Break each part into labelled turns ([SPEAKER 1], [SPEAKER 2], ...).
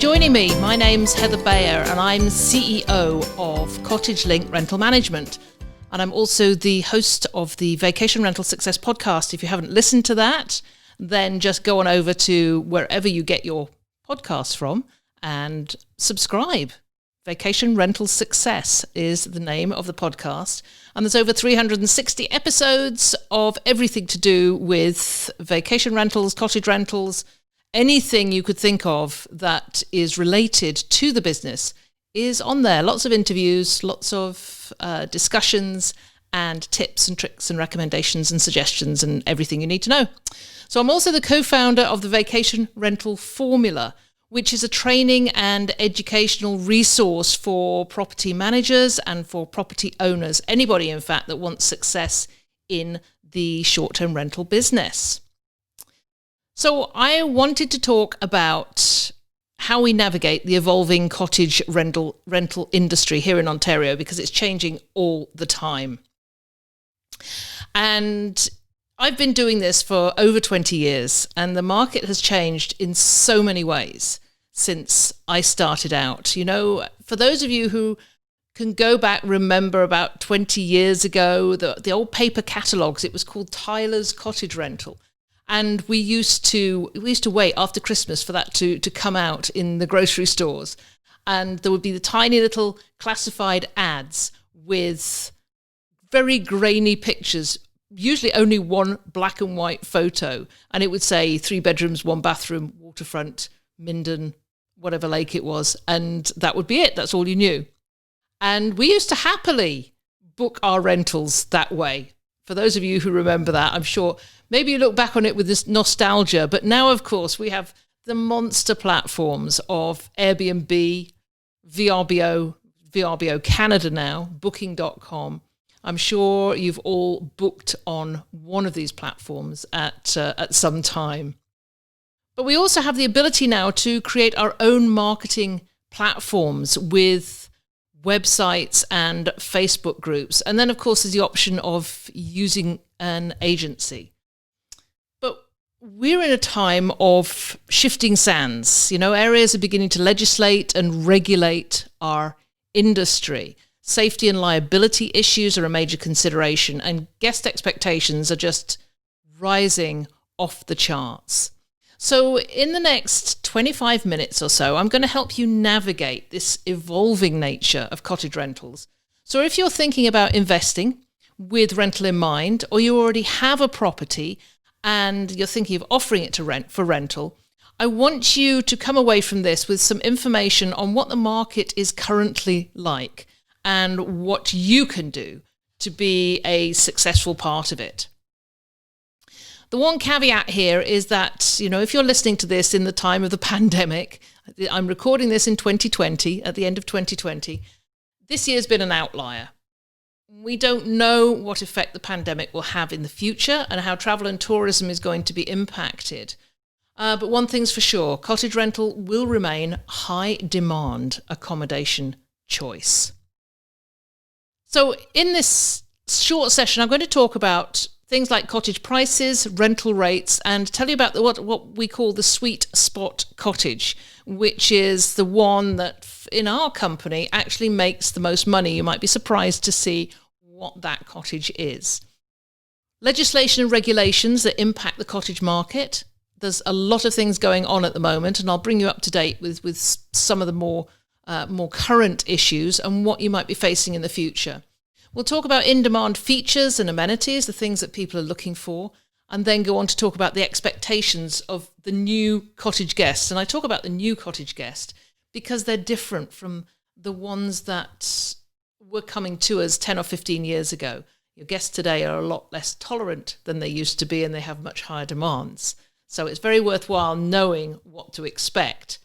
[SPEAKER 1] joining me. My name's Heather Bayer and I'm CEO of Cottage Rental Management. And I'm also the host of the Vacation Rental Success podcast. If you haven't listened to that, then just go on over to wherever you get your podcasts from and subscribe. Vacation Rental Success is the name of the podcast. And there's over 360 episodes of everything to do with vacation rentals, cottage rentals, anything you could think of that is related to the business is on there. Lots of interviews, lots of discussions and tips and tricks and recommendations and suggestions and everything you need to know. So I'm also the co-founder of the Vacation Rental Formula, which is a training and educational resource for property managers and for property owners, anybody, in fact, that wants success in the short-term rental business. So I wanted to talk about how we navigate the evolving cottage rental industry here in Ontario, because it's changing all the time. And I've been doing this for over 20 years, and the market has changed in so many ways since I started out. You know, for those of you who can go back, remember about 20 years ago, the old paper catalogues, it was called Tyler's Cottage Rental. And we used to wait after Christmas for that to come out in the grocery stores. And there would be the tiny little classified ads with very grainy pictures, usually only one black and white photo. And it would say 3 bedrooms, 1 bathroom, waterfront, Minden, whatever lake it was. And that would be it. That's all you knew. And we used to happily book our rentals that way. For those of you who remember that, I'm sure maybe you look back on it with this nostalgia. But now, of course, we have the monster platforms of Airbnb, VRBO Canada now, Booking.com. I'm sure you've all booked on one of these platforms at some time. But we also have the ability now to create our own marketing platforms with websites and Facebook groups. And then, of course, there's the option of using an agency. But we're in a time of shifting sands. You know, areas are beginning to legislate and regulate our industry. Safety and liability issues are a major consideration, and guest expectations are just rising off the charts. So in the next 25 minutes or so, I'm going to help you navigate this evolving nature of cottage rentals. So if you're thinking about investing with rental in mind, or you already have a property and you're thinking of offering it to rent for rental, I want you to come away from this with some information on what the market is currently like and what you can do to be a successful part of it. The one caveat here is that, you know, if you're listening to this in the time of the pandemic, I'm recording this in 2020, at the end of 2020, this year's been an outlier. We don't know what effect the pandemic will have in the future and how travel and tourism is going to be impacted. But one thing's for sure, cottage rental will remain high demand accommodation choice. So in this short session, I'm going to talk about things like cottage prices, rental rates, and tell you about what we call the sweet spot cottage, which is the one that in our company actually makes the most money. You might be surprised to see what that cottage is. Legislation and regulations that impact the cottage market. There's a lot of things going on at the moment, and I'll bring you up to date with some of the more current issues and what you might be facing in the future. We'll talk about in-demand features and amenities, the things that people are looking for, and then go on to talk about the expectations of the new cottage guests. And I talk about the new cottage guest because they're different from the ones that were coming to us 10 or 15 years ago. Your guests today are a lot less tolerant than they used to be, and they have much higher demands. So it's very worthwhile knowing what to expect.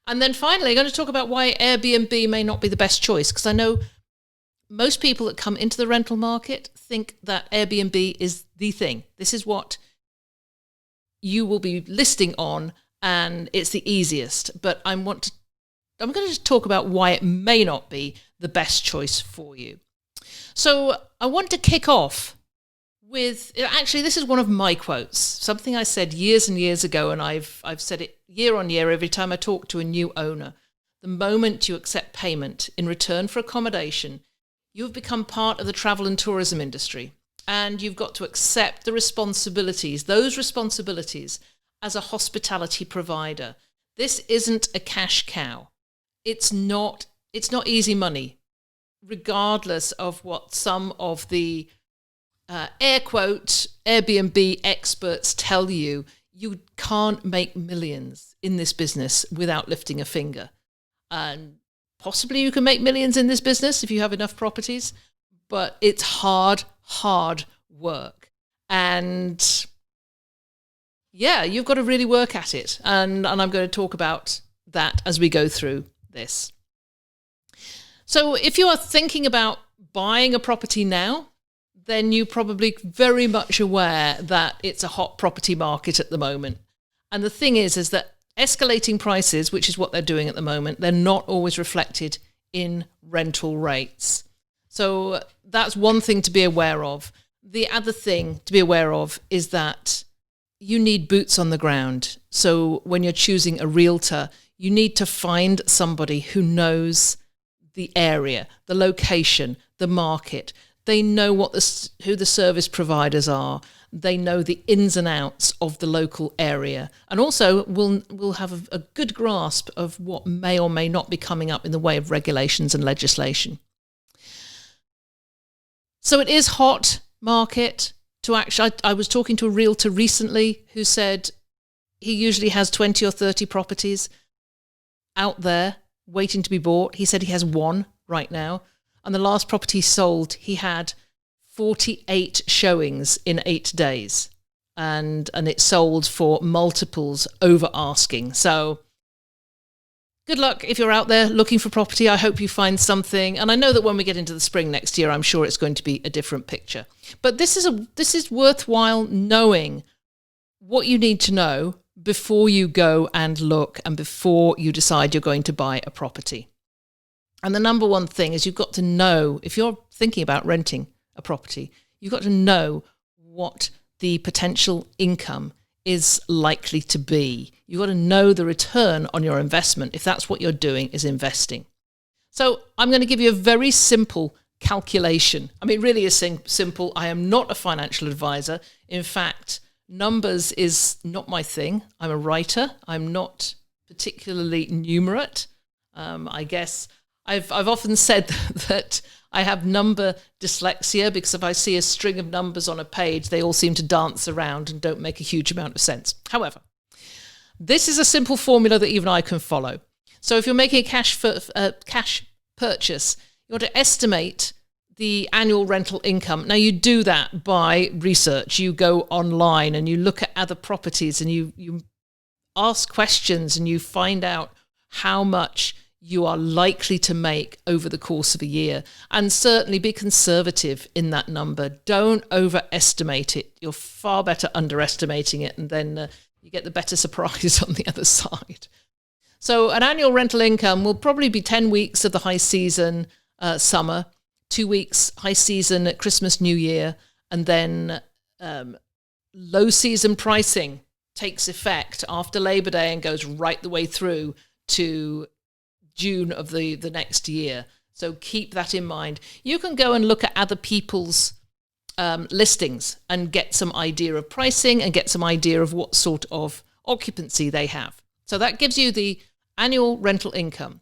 [SPEAKER 1] And then finally, I'm going to talk about why Airbnb may not be the best choice, because I know most people that come into the rental market think that Airbnb is the thing. This is what you will be listing on, and it's the easiest. But I'm going to talk about why it may not be the best choice for you. So I want to kick off Actually, this is one of my quotes, something I said years and years ago, and I've said it year on year every time I talk to a new owner. The moment you accept payment in return for accommodation, you've become part of the travel and tourism industry, and you've got to accept those responsibilities as a hospitality provider. This isn't a cash cow. It's not easy money, regardless of what some of the air quote Airbnb experts tell you. You can't make millions in this business without lifting a finger. And possibly you can make millions in this business if you have enough properties, but it's hard work. And yeah, you've got to really work at it. And I'm going to talk about that as we go through this. So if you are thinking about buying a property now, then you're probably very much aware that it's a hot property market at the moment. And the thing is that escalating prices, which is what they're doing at the moment, they're not always reflected in rental rates. So that's one thing to be aware of. The other thing to be aware of is that you need boots on the ground. So when you're choosing a realtor, you need to find somebody who knows the area, the location, the market. They know who the service providers are. They know the ins and outs of the local area, and also will have a good grasp of what may or may not be coming up in the way of regulations and legislation. So it is hot market to actually. I was talking to a realtor recently who said he usually has 20 or 30 properties out there waiting to be bought. He said he has one right now. And the last property sold, he had 48 showings in 8 days. And it sold for multiples over asking. So good luck if you're out there looking for property. I hope you find something. And I know that when we get into the spring next year, I'm sure it's going to be a different picture. But this is worthwhile knowing what you need to know before you go and look and before you decide you're going to buy a property. And the number one thing is you've got to know, if you're thinking about renting a property, you've got to know what the potential income is likely to be. You've got to know the return on your investment if that's what you're doing is investing. So I'm going to give you a very simple calculation. I mean, really is simple. I am not a financial advisor. In fact, numbers is not my thing. I'm a writer. I'm not particularly numerate. I guess I've often said that I have number dyslexia because if I see a string of numbers on a page, they all seem to dance around and don't make a huge amount of sense. However, this is a simple formula that even I can follow. So if you're making a cash purchase, you want to estimate the annual rental income. Now you do that by research. You go online and you look at other properties and you ask questions and you find out how much you are likely to make over the course of a year. And certainly be conservative in that number. Don't overestimate it. You're far better underestimating it, and then you get the better surprise on the other side. So an annual rental income will probably be 10 weeks of the high season summer, 2 weeks high season at Christmas, New Year, and then low season pricing takes effect after Labor Day and goes right the way through to June of the next year. So keep that in mind. You can go and look at other people's listings and get some idea of pricing and get some idea of what sort of occupancy they have. So that gives you the annual rental income.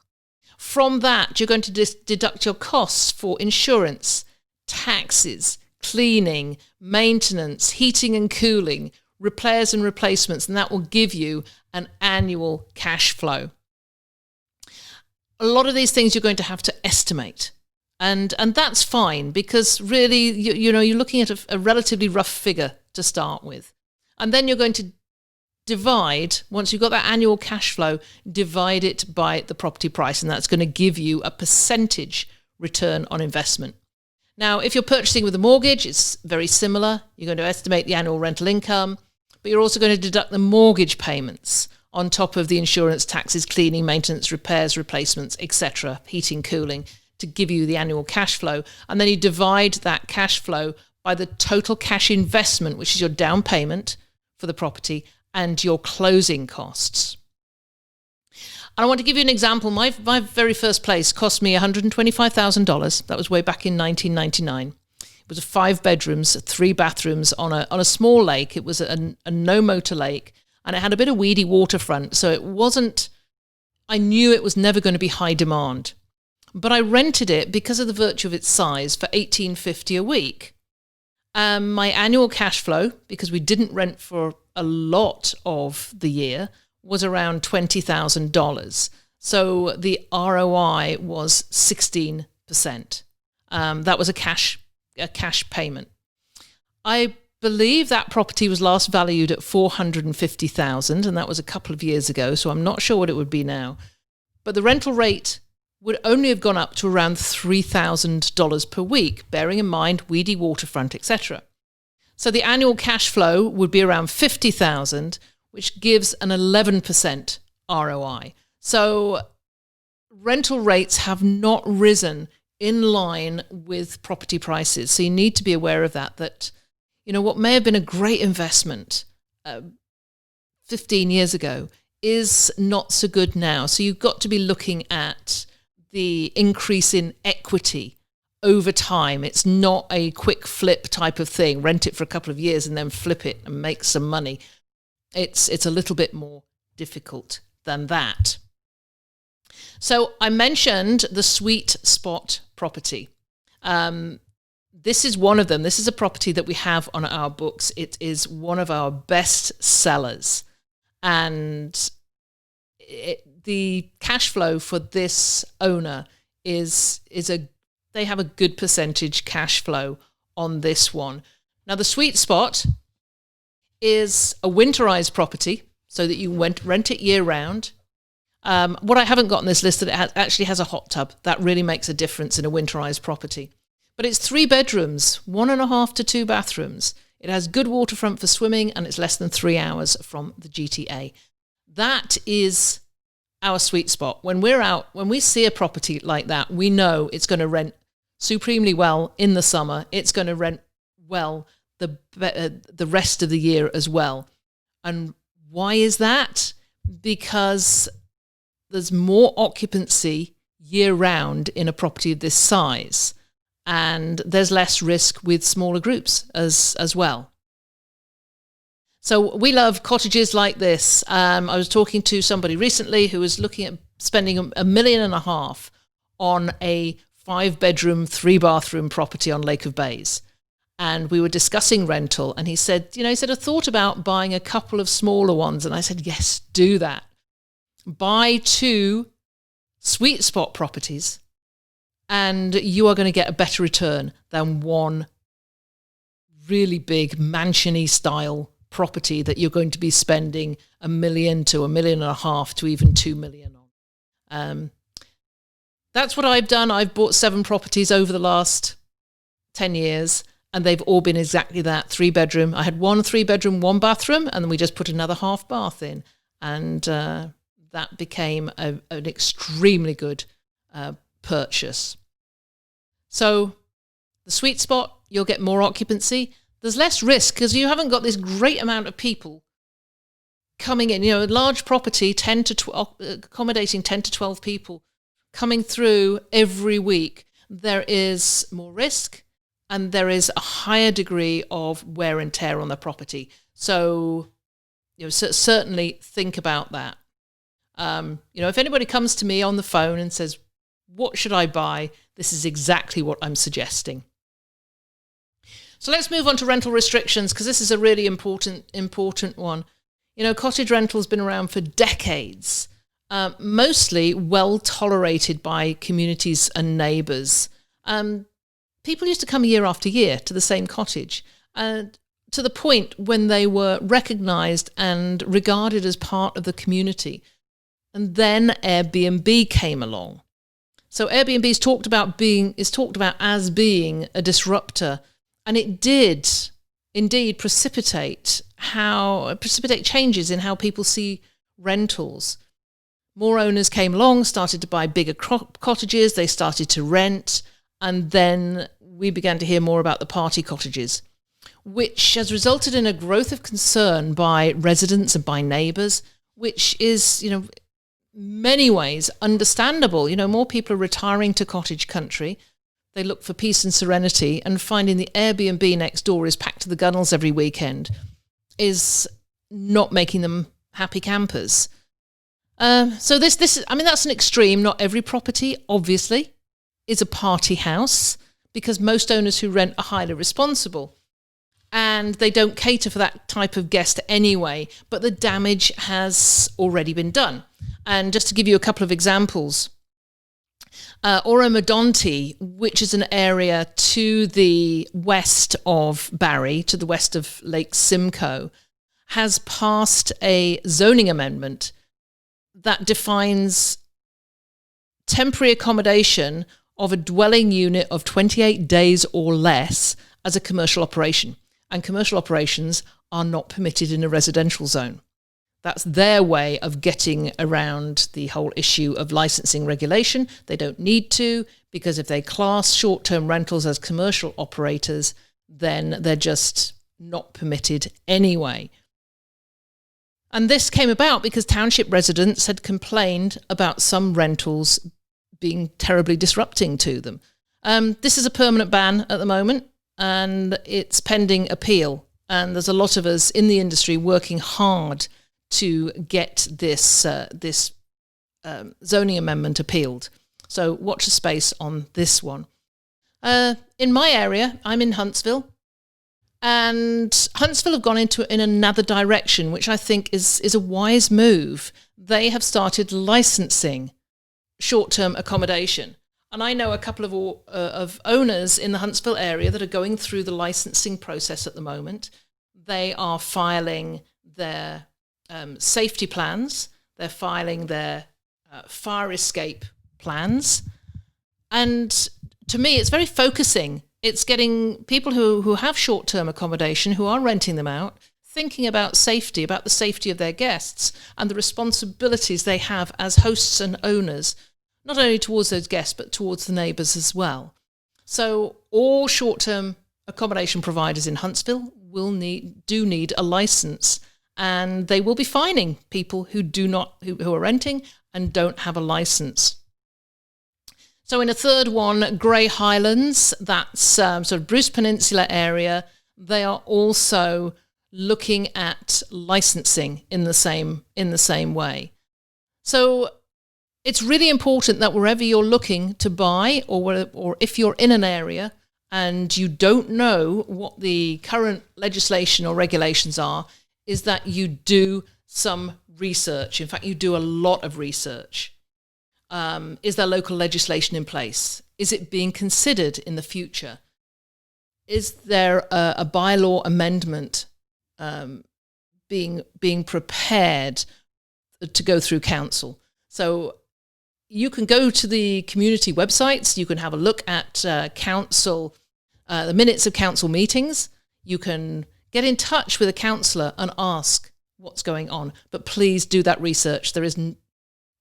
[SPEAKER 1] From that, you're going to deduct your costs for insurance, taxes, cleaning, maintenance, heating and cooling, repairs and replacements, and that will give you an annual cash flow. A lot of these things you're going to have to estimate. And that's fine because really, you're looking at a relatively rough figure to start with. And then you're going to divide, once you've got that annual cash flow, divide it by the property price. And that's going to give you a percentage return on investment. Now, if you're purchasing with a mortgage, it's very similar. You're going to estimate the annual rental income, but you're also going to deduct the mortgage payments on top of the insurance, taxes, cleaning, maintenance, repairs, replacements, etc., heating, cooling, to give you the annual cash flow. And then you divide that cash flow by the total cash investment, which is your down payment for the property, and your closing costs. And I want to give you an example. My very first place cost me $125,000. That was way back in 1999. It was 5 bedrooms, 3 bathrooms on a small lake. It was a no-motor lake, and it had a bit of weedy waterfront. So it wasn't, I knew it was never going to be high demand. But I rented it because of the virtue of its size for $1,850 a week. My annual cash flow, because we didn't rent for a lot of the year, was around $20,000. So the ROI was 16%. That was a cash payment. I believe that property was last valued at $450,000, and that was a couple of years ago, so I'm not sure what it would be now. But the rental rate would only have gone up to around $3,000 per week, bearing in mind weedy waterfront, etc. So the annual cash flow would be around $50,000, which gives an 11% ROI. So rental rates have not risen in line with property prices. So you need to be aware of that, what may have been a great investment 15 years ago is not so good now. So you've got to be looking at the increase in equity over time. It's not a quick flip type of thing. Rent it for a couple of years and then flip it and make some money. It's a little bit more difficult than that. So I mentioned the sweet spot property. This is one of them. This is a property that we have on our books. It is one of our best sellers. And the cash flow for this owner they have a good percentage cash flow on this one. Now, the sweet spot is a winterized property so that you rent it year round. What I haven't got on this list that it actually has a hot tub. That really makes a difference in a winterized property. But it's 3 bedrooms, 1.5 to 2 bathrooms. It has good waterfront for swimming, and it's less than 3 hours from the GTA. That is our sweet spot. When we see a property like that, we know it's going to rent supremely well in the summer. It's going to rent well the rest of the year as well. And why is that? Because there's more occupancy year round in a property of this size, and there's less risk with smaller groups as well. So we love cottages like this. I was talking to somebody recently who was looking at spending $1.5 million on a 5-bedroom, 3-bathroom property on Lake of Bays. And we were discussing rental, and he said, I thought about buying a couple of smaller ones. And I said, yes, do that. Buy 2 sweet spot properties, and you are going to get a better return than one really big mansion-y style property that you're going to be spending $1 million to $1.5 million to even $2 million on. That's what I've done. I've bought 7 properties over the last 10 years, and they've all been exactly that. 3-bedroom. I had 1 3-bedroom, 1 bathroom, and then we just put another half bath in. And that became an extremely good purchase. So the sweet spot, you'll get more occupancy. There's less risk because you haven't got this great amount of people coming in. A large property, accommodating 10 to 12 people coming through every week. There is more risk, and there is a higher degree of wear and tear on the property. So, certainly think about that. If anybody comes to me on the phone and says, what should I buy? This is exactly what I'm suggesting. So let's move on to rental restrictions, because this is a really important one. Cottage rental's been around for decades, mostly well tolerated by communities and neighbours. People used to come year after year to the same cottage, to the point when they were recognised and regarded as part of the community. And then Airbnb came along. So Airbnb is talked about as being a disruptor, and it did indeed precipitate changes in how people see rentals. More owners came along, started to buy bigger cottages, they started to rent, and then we began to hear more about the party cottages, which has resulted in a growth of concern by residents and by neighbours, which is, many ways understandable. More people are retiring to cottage country. They look for peace and serenity, and finding the Airbnb next door is packed to the gunnels every weekend is not making them happy campers. So this is, that's an extreme. Not every property, obviously, is a party house, because most owners who rent are highly responsible and they don't cater for that type of guest anyway, but the damage has already been done. And just to give you a couple of examples, Oromodonti, which is an area to the west of Barry, to the west of Lake Simcoe, has passed a zoning amendment that defines temporary accommodation of a dwelling unit of 28 days or less as a commercial operation. And commercial operations are not permitted in a residential zone. That's their way of getting around the whole issue of licensing regulation. They don't need to, because if they class short-term rentals as commercial operators, then they're just not permitted anyway. And this came about because township residents had complained about some rentals being terribly disrupting to them. This is a permanent ban at the moment, and it's pending appeal. And there's a lot of us in the industry working hard to get this zoning amendment appealed. So watch the space on this one. In my area, I'm in Huntsville, and Huntsville have gone in another direction, which I think is a wise move. They have started licensing short-term accommodation. And I know a couple of owners in the Huntsville area that are going through the licensing process at the moment. They are filing their safety plans. They're filing their fire escape plans. And to me, it's very focusing. It's getting people who have short-term accommodation, who are renting them out, thinking about safety, about the safety of their guests and the responsibilities they have as hosts and owners, not only towards those guests, but towards the neighbours as well. So all short-term accommodation providers in Huntsville do need a licence, and they will be fining people who are renting and don't have a licence. So in a third one, Grey Highlands, that's sort of Bruce Peninsula area, they are also looking at licensing in the same way. So it's really important that wherever you're looking to buy, or if you're in an area and you don't know what the current legislation or regulations are, is that you do some research. In fact, you do a lot of research. Is there local legislation in place? Is it being considered in the future? Is there a bylaw amendment being prepared to go through council? So you can go to the community websites. You can have a look at council, the minutes of council meetings. You can get in touch with a councillor and ask what's going on. But please do that research.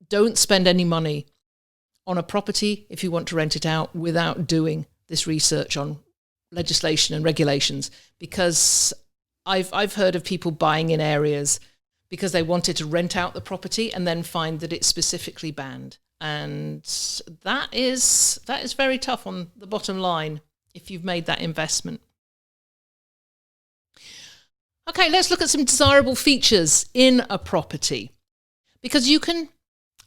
[SPEAKER 1] Don't spend any money on a property if you want to rent it out without doing this research on legislation and regulations, because I've heard of people buying in areas because they wanted to rent out the property and then find that it's specifically banned. And that is very tough on the bottom line if you've made that investment. Okay, let's look at some desirable features in a property, because you can,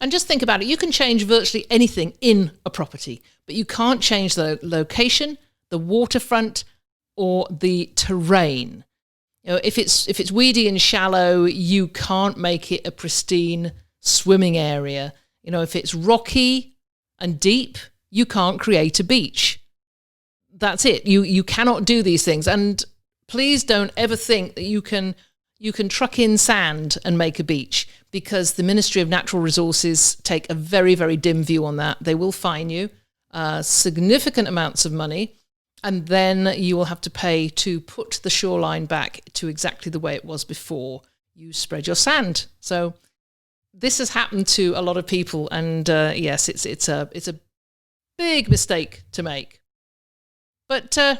[SPEAKER 1] and just think about it, you can change virtually anything in a property, but you can't change the location, the waterfront, or the terrain. If it's weedy and shallow, you can't make it a pristine swimming area. If it's rocky and deep, you can't create a beach. That's it. You cannot do these things. And please don't ever think that you can truck in sand and make a beach, because the Ministry of Natural Resources take a very, very dim view on that. They will fine you significant amounts of money, and then you will have to pay to put the shoreline back to exactly the way it was before you spread your sand. So this has happened to a lot of people, and yes, it's a big mistake to make. But the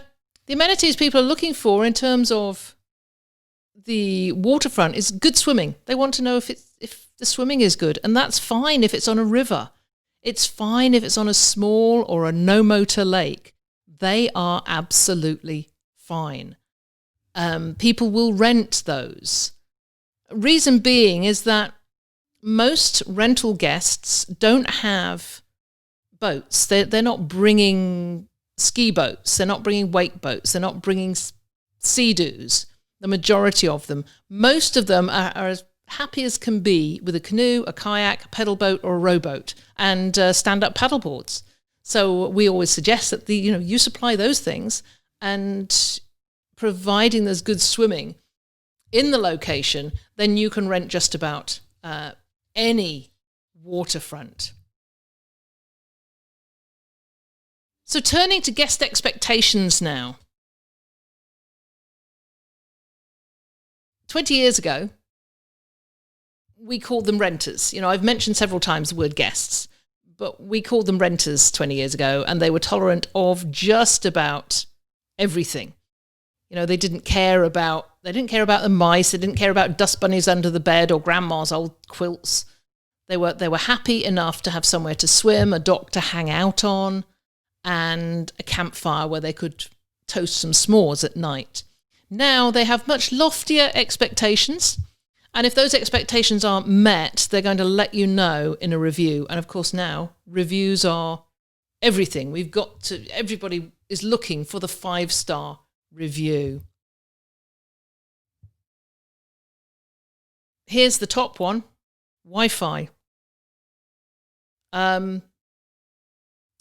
[SPEAKER 1] amenities people are looking for in terms of the waterfront is good swimming. They want to know if the swimming is good, and that's fine if it's on a river. It's fine if it's on a small or a no-motor lake. They are absolutely fine. People will rent those. Reason being is that most rental guests don't have boats. They're not bringing ski boats. They're not bringing wake boats. They're not bringing sea-doos. The majority of them. Most of them are as happy as can be with a canoe, a kayak, a pedal boat, or a rowboat, and stand-up paddleboards. So we always suggest that you supply those things, and providing there's good swimming in the location, then you can rent just about any waterfront. So turning to guest expectations now. 20 years ago, we called them renters. I've mentioned several times the word guests, but we called them renters 20 years ago, and they were tolerant of just about everything. They didn't care about the mice. They didn't care about dust bunnies under the bed or grandma's old quilts. They were happy enough to have somewhere to swim, a dock to hang out on, and a campfire where they could toast some s'mores at night. Now they have much loftier expectations, and if those expectations aren't met, they're going to let you know in a review. And of course now, reviews are everything. Everybody is looking for the 5-star review. Here's the top one, Wi-Fi.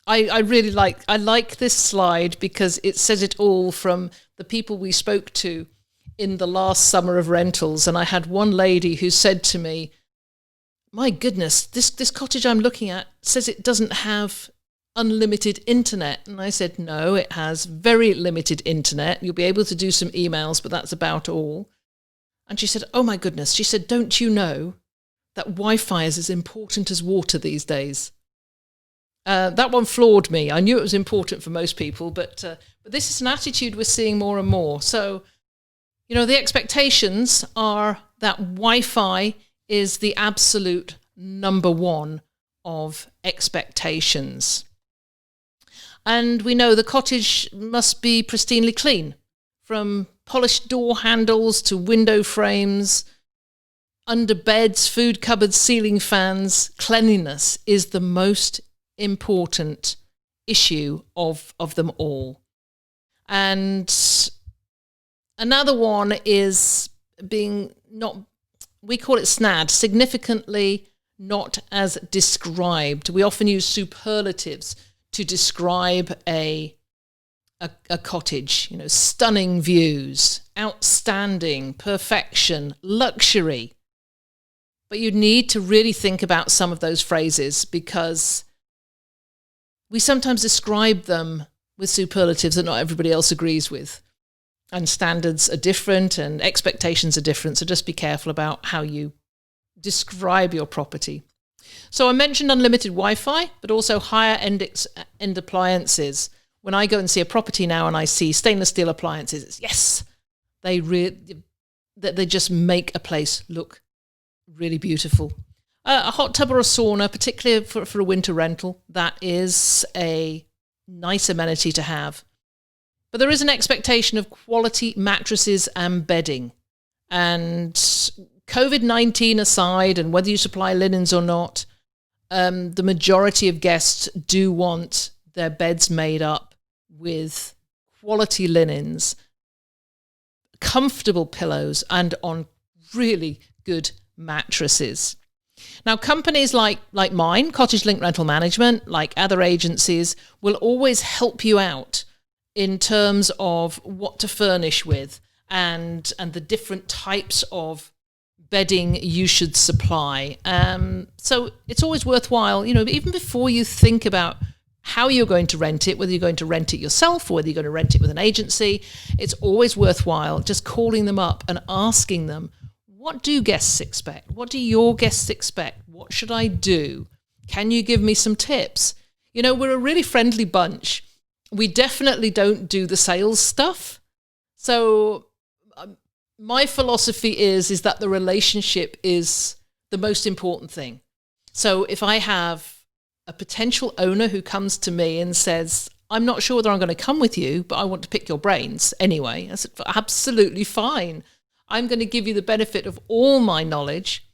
[SPEAKER 1] I really like this slide because it says it all from the people we spoke to in the last summer of rentals. And I had one lady who said to me, my goodness, this cottage I'm looking at says it doesn't have unlimited internet. And I said, no, it has very limited internet. You'll be able to do some emails, but that's about all. And she said, oh my goodness. She said, don't you know that Wi-Fi is as important as water these days? That one floored me. I knew it was important for most people, but this is an attitude we're seeing more and more. So, the expectations are that Wi-Fi is the absolute number one of expectations. And we know the cottage must be pristinely clean, from polished door handles to window frames, under beds, food cupboards, ceiling fans. Cleanliness is the most important issue of them all. And another one is being we call it SNAD, significantly not as described. We often use superlatives to describe a cottage, stunning views, outstanding, perfection, luxury. But you need to really think about some of those phrases, because we sometimes describe them with superlatives that not everybody else agrees with. And standards are different and expectations are different. So just be careful about how you describe your property. So I mentioned unlimited Wi-Fi, but also higher end appliances. When I go and see a property now and I see stainless steel appliances, yes, they just make a place look really beautiful. A hot tub or a sauna, particularly for a winter rental, that is a nice amenity to have. But there is an expectation of quality mattresses and bedding. And COVID-19 aside, and whether you supply linens or not, the majority of guests do want their beds made up with quality linens, comfortable pillows, and on really good mattresses. Now, companies like mine, Cottage Link Rental Management, like other agencies, will always help you out in terms of what to furnish with and the different types of bedding you should supply. So it's always worthwhile, even before you think about how you're going to rent it, whether you're going to rent it yourself or whether you're going to rent it with an agency, it's always worthwhile just calling them up and asking them, what do guests expect? What do your guests expect? What should I do? Can you give me some tips? We're a really friendly bunch. We definitely don't do the sales stuff. So my philosophy is that the relationship is the most important thing. So if I have a potential owner who comes to me and says, I'm not sure whether I'm going to come with you, but I want to pick your brains anyway, I said, absolutely fine. I'm going to give you the benefit of all my knowledge,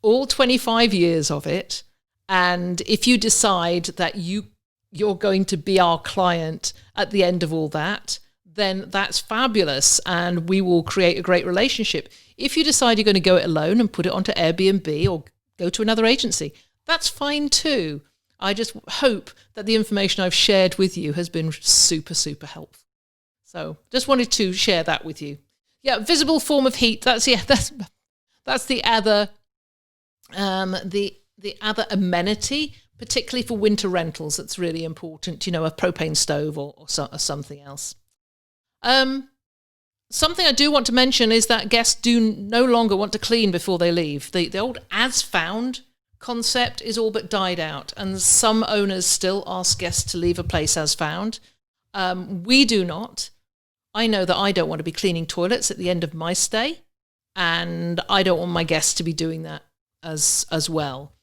[SPEAKER 1] all 25 years of it. And if you decide that you're going to be our client at the end of all that, then that's fabulous, and we will create a great relationship. If you decide you're going to go it alone and put it onto Airbnb or go to another agency, that's fine too. I just hope that the information I've shared with you has been super, super helpful. So just wanted to share that with you. Yeah, visible form of heat. That's the other the other amenity, particularly for winter rentals. That's really important. A propane stove or something else. Something I do want to mention is that guests do no longer want to clean before they leave. The old as found concept is all but died out, and some owners still ask guests to leave a place as found. We do not. I know that I don't want to be cleaning toilets at the end of my stay, and I don't want my guests to be doing that as well.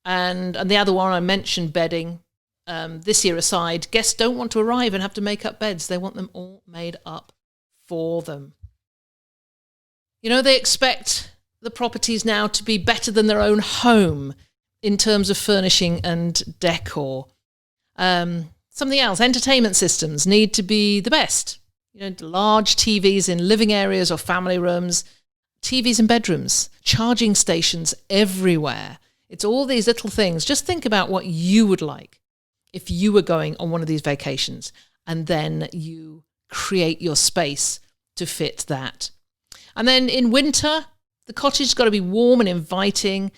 [SPEAKER 1] And the other one I mentioned, bedding. This year aside, guests don't want to arrive and have to make up beds. They want them all made up for them. They expect the properties now to be better than their own home in terms of furnishing and decor. Something else, entertainment systems need to be the best. Large TVs in living areas or family rooms, TVs in bedrooms, charging stations everywhere. It's all these little things. Just think about what you would like if you were going on one of these vacations, and then you create your space to fit that. And then in winter, the cottage's got to be warm and inviting.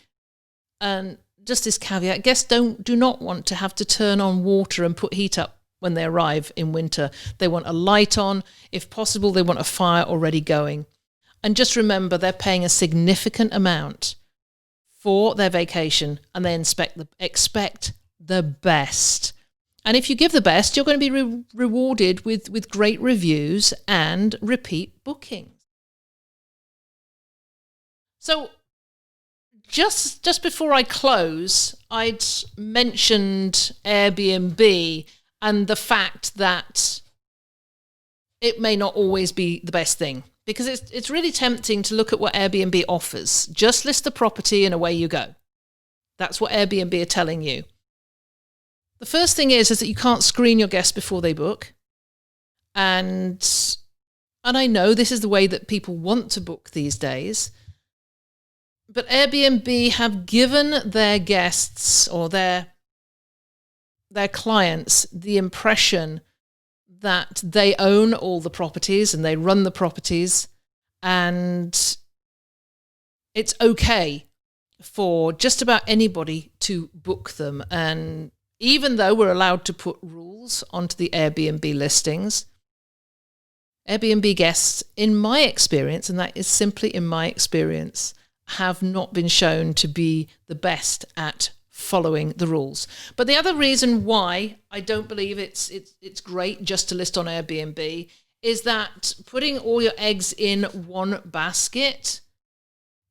[SPEAKER 1] And just this caveat, guests do not want to have to turn on water and put heat up when they arrive in winter. They want a light on. If possible, they want a fire already going. And just remember, they're paying a significant amount for their vacation, and they expect the best. And if you give the best, you're going to be rewarded with great reviews and repeat bookings. So just before I close, I'd mentioned Airbnb and the fact that it may not always be the best thing, because it's really tempting to look at what Airbnb offers. Just list the property and away you go. That's what Airbnb are telling you. The first thing is that you can't screen your guests before they book. And I know this is the way that people want to book these days. But Airbnb have given their guests or their clients the impression that they own all the properties and they run the properties, and it's okay for just about anybody to book them. And even though we're allowed to put rules onto the Airbnb listings, Airbnb guests, in my experience, and that is simply in my experience, have not been shown to be the best at following the rules. But the other reason why I don't believe it's great just to list on Airbnb is that putting all your eggs in one basket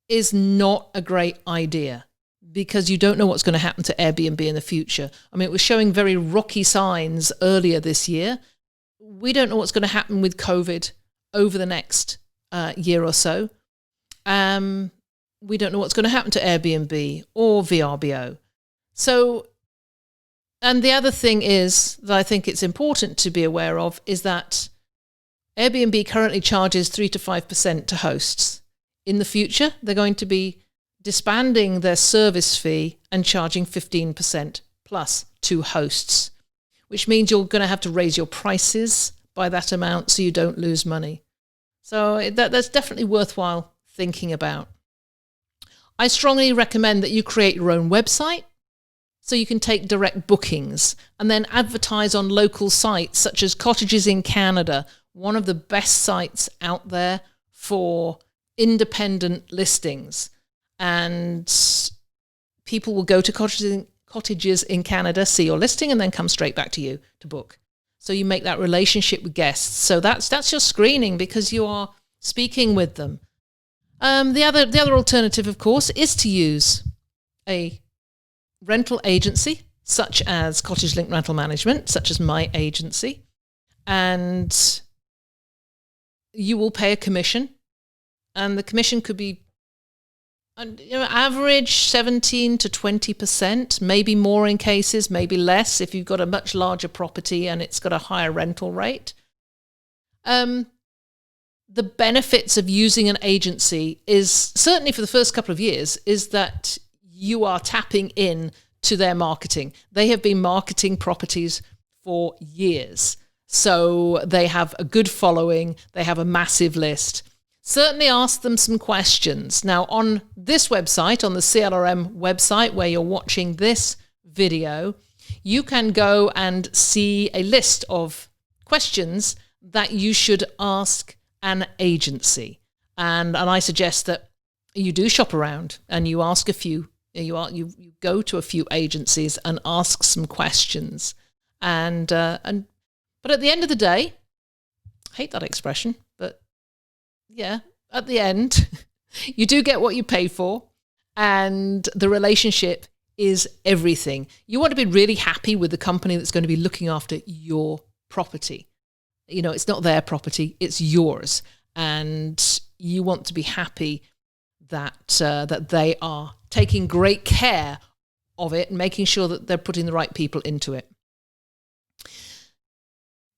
[SPEAKER 1] is not a great idea, because you don't know what's going to happen to Airbnb in the future. I mean, it was showing very rocky signs earlier this year. We don't know what's going to happen with COVID over the next year or so. We don't know what's going to happen to Airbnb or VRBO. So, and the other thing is that I think it's important to be aware of is that Airbnb currently charges 3 to 5% to hosts. In the future, they're going to be disbanding their service fee and charging 15% plus to hosts, which means you're going to have to raise your prices by that amount so you don't lose money. So that's definitely worthwhile thinking about. I strongly recommend that you create your own website so you can take direct bookings and then advertise on local sites such as Cottages in Canada, one of the best sites out there for independent listings. And people will go to Cottages in Canada, see your listing, and then come straight back to you to book. So you make that relationship with guests. So that's your screening, because you are speaking with them. The other alternative, of course, is to use a rental agency, such as Cottage Link Rental Management, such as my agency, and you will pay a commission, and the commission could be average 17 to 20%, maybe more in cases, maybe less if you've got a much larger property and it's got a higher rental rate. The benefits of using an agency is, certainly for the first couple of years, is that you are tapping in to their marketing. They have been marketing properties for years. So they have a good following. They have a massive list. Certainly ask them some questions. Now, on this website, on the CLRM website where you're watching this video, you can go and see a list of questions that you should ask an agency. And I suggest that you do shop around and you ask a few. You go to a few agencies and ask some questions. But at the end of the day, I hate that expression, but yeah, at the end, you do get what you pay for, and the relationship is everything. You want to be really happy with the company that's going to be looking after your property. It's not their property, it's yours. And you want to be happy that they are taking great care of it and making sure that they're putting the right people into it.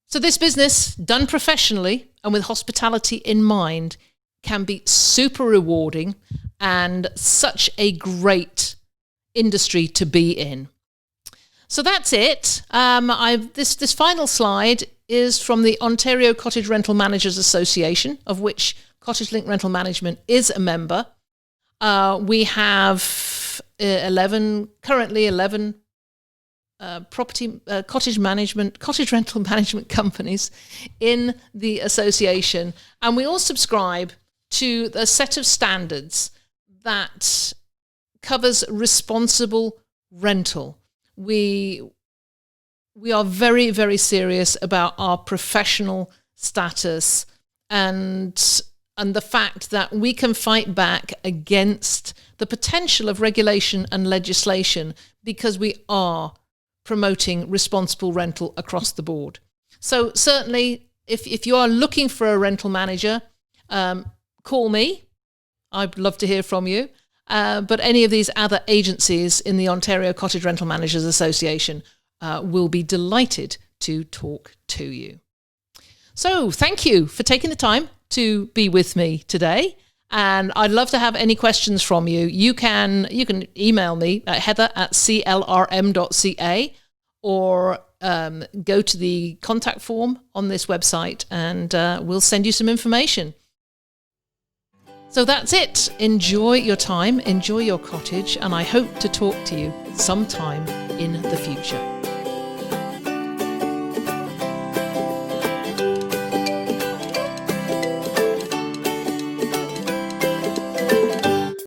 [SPEAKER 1] So this business, done professionally and with hospitality in mind, can be super rewarding and such a great industry to be in. So that's it. This final slide is from the Ontario Cottage Rental Managers Association, of which Cottage Link Rental Management is a member. We have 11 cottage rental management companies in the association, and we all subscribe to a set of standards that covers responsible rental. We are very, very serious about our professional status and the fact that we can fight back against the potential of regulation and legislation, because we are promoting responsible rental across the board. So certainly, if you are looking for a rental manager, call me. I'd love to hear from you. But any of these other agencies in the Ontario Cottage Rental Managers Association will be delighted to talk to you. So thank you for taking the time to be with me today. And I'd love to have any questions from you. You can email me at heather@clrm.ca, or go to the contact form on this website and we'll send you some information. So that's it. Enjoy your time, enjoy your cottage, and I hope to talk to you sometime in the future.